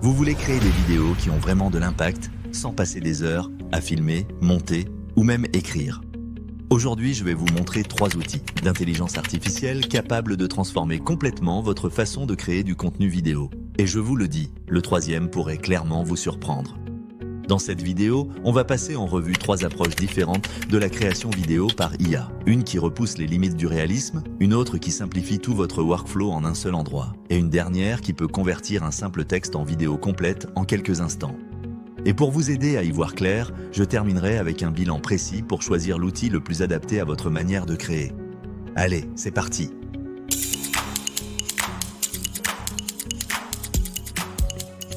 Vous voulez créer des vidéos qui ont vraiment de l'impact, sans passer des heures à filmer, monter ou même écrire. Aujourd'hui, je vais vous montrer 3 outils d'intelligence artificielle capables de transformer complètement votre façon de créer du contenu vidéo. Et je vous le dis, le 3e pourrait clairement vous surprendre. Dans cette vidéo, on va passer en revue 3 approches différentes de la création vidéo par IA. Une qui repousse les limites du réalisme, une autre qui simplifie tout votre workflow en un seul endroit, et une dernière qui peut convertir un simple texte en vidéo complète en quelques instants. Et pour vous aider à y voir clair, je terminerai avec un bilan précis pour choisir l'outil le plus adapté à votre manière de créer. Allez, c'est parti!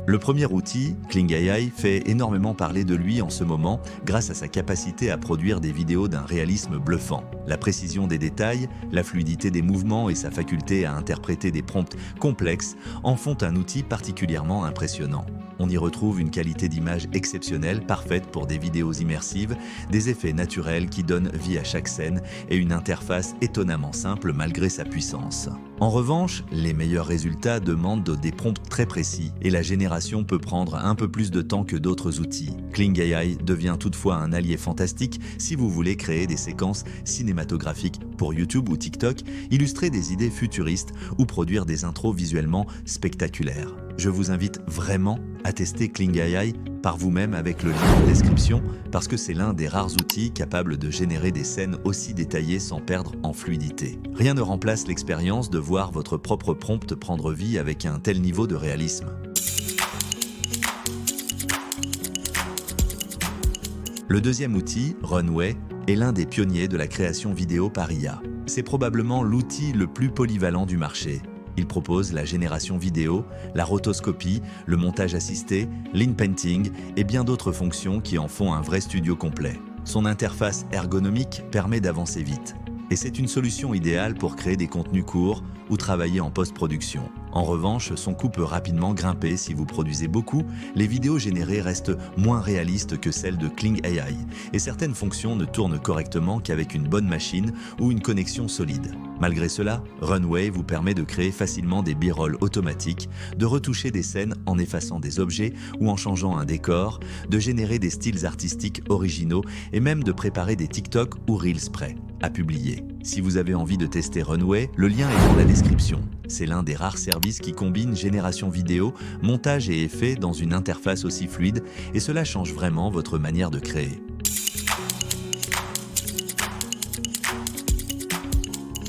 Le premier outil, Kling AI, fait énormément parler de lui en ce moment grâce à sa capacité à produire des vidéos d'un réalisme bluffant. La précision des détails, la fluidité des mouvements et sa faculté à interpréter des prompts complexes en font un outil particulièrement impressionnant. On y retrouve une qualité d'image exceptionnelle, parfaite pour des vidéos immersives, des effets naturels qui donnent vie à chaque scène et une interface étonnamment simple malgré sa puissance. En revanche, les meilleurs résultats demandent des prompts très précis et la génération peut prendre un peu plus de temps que d'autres outils. Kling AI devient toutefois un allié fantastique si vous voulez créer des séquences cinématographiques pour YouTube ou TikTok, illustrer des idées futuristes ou produire des intros visuellement spectaculaires. Je vous invite vraiment à tester Kling AI par vous-même avec le lien en description parce que c'est l'un des rares outils capables de générer des scènes aussi détaillées sans perdre en fluidité. Rien ne remplace l'expérience de voir votre propre prompt prendre vie avec un tel niveau de réalisme. Le deuxième outil, Runway, est l'un des pionniers de la création vidéo par IA. C'est probablement l'outil le plus polyvalent du marché. Il propose la génération vidéo, la rotoscopie, le montage assisté, l'inpainting et bien d'autres fonctions qui en font un vrai studio complet. Son interface ergonomique permet d'avancer vite. Et c'est une solution idéale pour créer des contenus courts ou travailler en post-production. En revanche, son coût peut rapidement grimper si vous produisez beaucoup, les vidéos générées restent moins réalistes que celles de Kling AI, et certaines fonctions ne tournent correctement qu'avec une bonne machine ou une connexion solide. Malgré cela, Runway vous permet de créer facilement des b-rolls automatiques, de retoucher des scènes en effaçant des objets ou en changeant un décor, de générer des styles artistiques originaux et même de préparer des TikTok ou Reels prêts à publier. Si vous avez envie de tester Runway, le lien est dans la description. C'est l'un des rares services qui combine génération vidéo, montage et effets dans une interface aussi fluide et cela change vraiment votre manière de créer.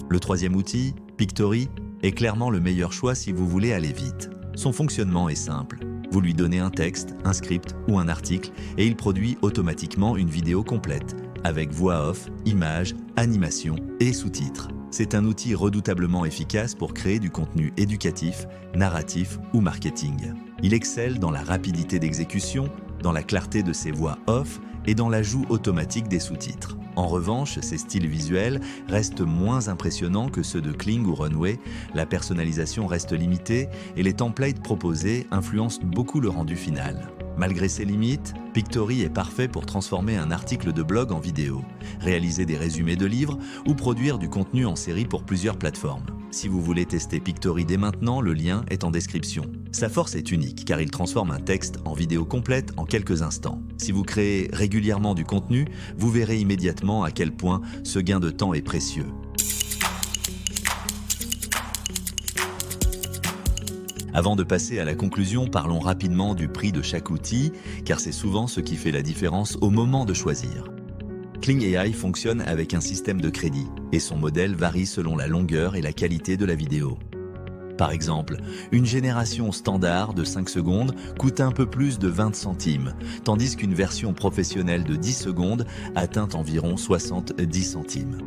Le troisième outil, Pictory, est clairement le meilleur choix si vous voulez aller vite. Son fonctionnement est simple. Vous lui donnez un texte, un script ou un article et il produit automatiquement une vidéo complète, avec voix off, images, animation et sous-titres. C'est un outil redoutablement efficace pour créer du contenu éducatif, narratif ou marketing. Il excelle dans la rapidité d'exécution, dans la clarté de ses voix off et dans l'ajout automatique des sous-titres. En revanche, ses styles visuels restent moins impressionnants que ceux de Kling ou Runway, la personnalisation reste limitée et les templates proposés influencent beaucoup le rendu final. Malgré ses limites, Pictory est parfait pour transformer un article de blog en vidéo, réaliser des résumés de livres ou produire du contenu en série pour plusieurs plateformes. Si vous voulez tester Pictory dès maintenant, le lien est en description. Sa force est unique car il transforme un texte en vidéo complète en quelques instants. Si vous créez régulièrement du contenu, vous verrez immédiatement à quel point ce gain de temps est précieux. Avant de passer à la conclusion, parlons rapidement du prix de chaque outil, car c'est souvent ce qui fait la différence au moment de choisir. Kling AI fonctionne avec un système de crédit, et son modèle varie selon la longueur et la qualité de la vidéo. Par exemple, une génération standard de 5 secondes coûte un peu plus de 20 centimes, tandis qu'une version professionnelle de 10 secondes atteint environ 70 centimes.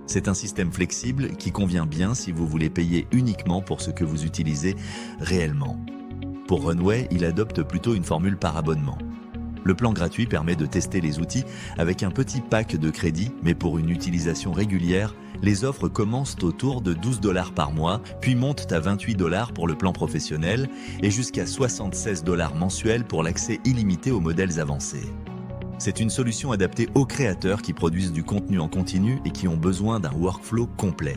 C'est un système flexible qui convient bien si vous voulez payer uniquement pour ce que vous utilisez réellement. Pour Runway, il adopte plutôt une formule par abonnement. Le plan gratuit permet de tester les outils avec un petit pack de crédit, mais pour une utilisation régulière, les offres commencent autour de 12 $ par mois, puis montent à 28 $ pour le plan professionnel et jusqu'à 76 $ mensuels pour l'accès illimité aux modèles avancés. C'est une solution adaptée aux créateurs qui produisent du contenu en continu et qui ont besoin d'un workflow complet.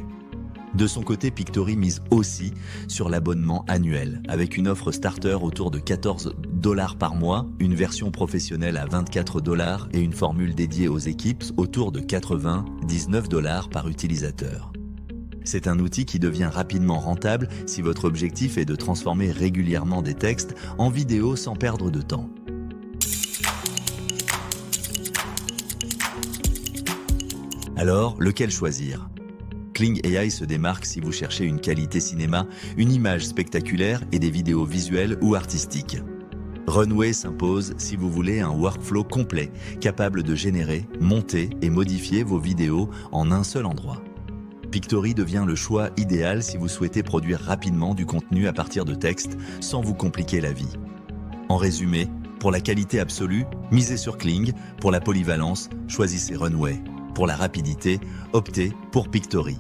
De son côté, Pictory mise aussi sur l'abonnement annuel, avec une offre starter autour de 14 $ par mois, une version professionnelle à 24 $ et une formule dédiée aux équipes autour de 99 $ par utilisateur. C'est un outil qui devient rapidement rentable si votre objectif est de transformer régulièrement des textes en vidéos sans perdre de temps. Alors, lequel choisir ? Kling AI se démarque si vous cherchez une qualité cinéma, une image spectaculaire et des vidéos visuelles ou artistiques. Runway s'impose si vous voulez un workflow complet, capable de générer, monter et modifier vos vidéos en un seul endroit. Pictory devient le choix idéal si vous souhaitez produire rapidement du contenu à partir de textes sans vous compliquer la vie. En résumé, pour la qualité absolue, misez sur Kling, pour la polyvalence, choisissez Runway. Pour la rapidité, optez pour Pictory.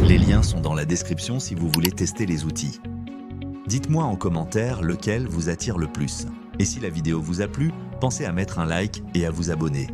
Les liens sont dans la description si vous voulez tester les outils. Dites-moi en commentaire lequel vous attire le plus. Et si la vidéo vous a plu, pensez à mettre un like et à vous abonner.